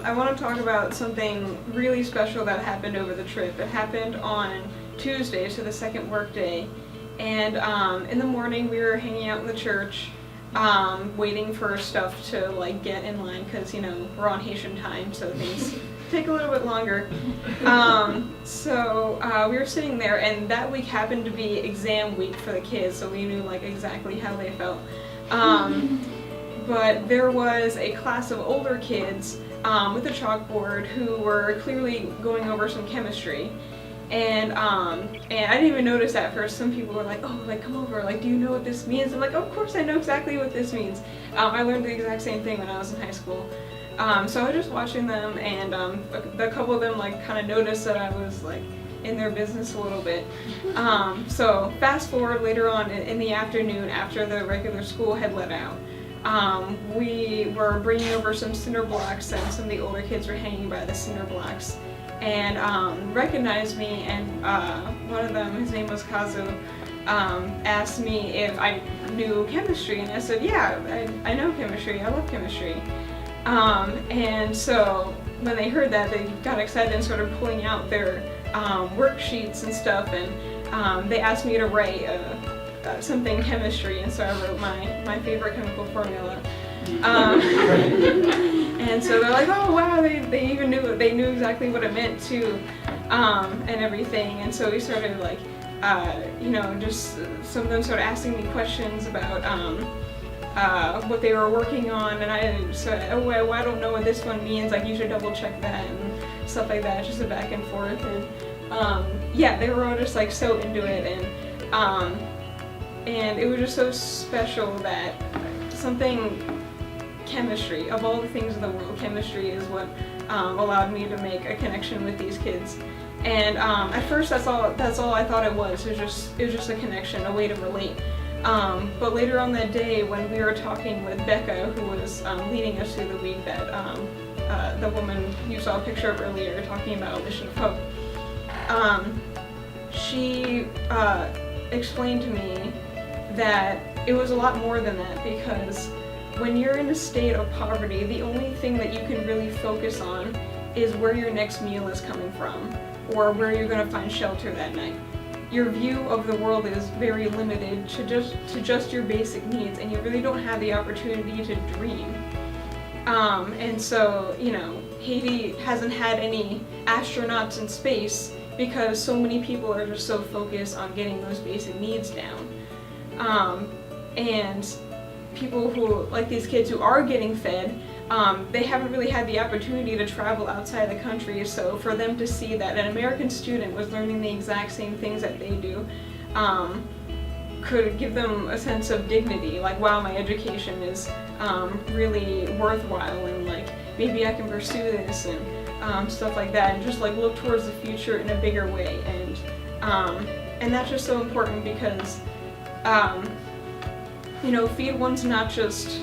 I want to talk about something really special that happened over the trip. It happened on Tuesday, so the second work day. And in the morning we were hanging out in the church, waiting for stuff to like get in line because, you know, we're on Haitian time, so things take a little bit longer. So we were sitting there, and that week happened to be exam week for the kids, so we knew like exactly how they felt. But there was a class of older kids with a chalkboard who were clearly going over some chemistry. And I didn't even notice at first. Some people were like, oh, like, come over, like, do you know what this means? I'm like, of course I know exactly what this means. I learned the exact same thing when I was in high school. So I was just watching them, and a couple of them, like, kind of noticed that I was, like, in their business a little bit. So fast forward later on in the afternoon, after the regular school had let out, we were bringing over some cinder blocks, and some of the older kids were hanging by the cinder blocks. And recognized me, and one of them, his name was Kazu, asked me if I knew chemistry, and I said, yeah, I know chemistry, I love chemistry. And so when they heard that, they got excited and started pulling out their worksheets and stuff, and they asked me to write something chemistry, and so I wrote my favorite chemical formula. And so they're like, oh wow, they even knew exactly what it meant too, and everything. And so we started like, you know, just some of them started asking me questions about what they were working on, and I said, oh well, I don't know what this one means, like you should double check that and stuff like that, just a back and forth. And yeah, they were all just like so into it, and it was just so special that something. Chemistry, of all the things in the world, chemistry is what allowed me to make a connection with these kids. And at first, that's all I thought it was. It was just a connection, a way to relate. But later on that day, when we were talking with Becca, who was leading us through the week, that the woman you saw a picture of earlier, talking about Mission of Hope, she explained to me that it was a lot more than that, because when you're in a state of poverty, the only thing that you can really focus on is where your next meal is coming from, or where you're going to find shelter that night. Your view of the world is very limited to just your basic needs, and you really don't have the opportunity to dream. And so, you know, Haiti hasn't had any astronauts in space because so many people are just so focused on getting those basic needs down. And people who, like these kids who are getting fed, they haven't really had the opportunity to travel outside the country, so for them to see that an American student was learning the exact same things that they do could give them a sense of dignity, like, wow, my education is really worthwhile, and like maybe I can pursue this, and stuff like that, and just like look towards the future in a bigger way. And that's just so important because you know, Feed One's not just,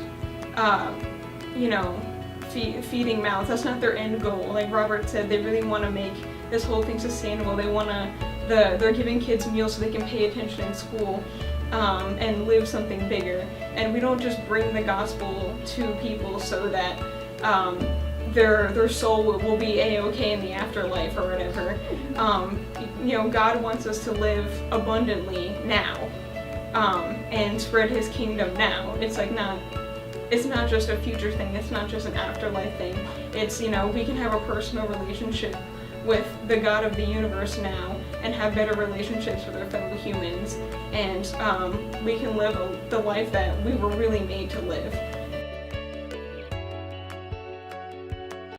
you know, feeding mouths. That's not their end goal. Like Robert said, they really want to make this whole thing sustainable. They want to, they're giving kids meals so they can pay attention in school, and live something bigger. And we don't just bring the gospel to people so that their soul will be a-okay in the afterlife or whatever. You know, God wants us to live abundantly now. And spread his kingdom now. It's like it's not just a future thing, it's not just an afterlife thing. It's, you know, we can have a personal relationship with the God of the universe now, and have better relationships with our fellow humans, and we can live the life that we were really made to live.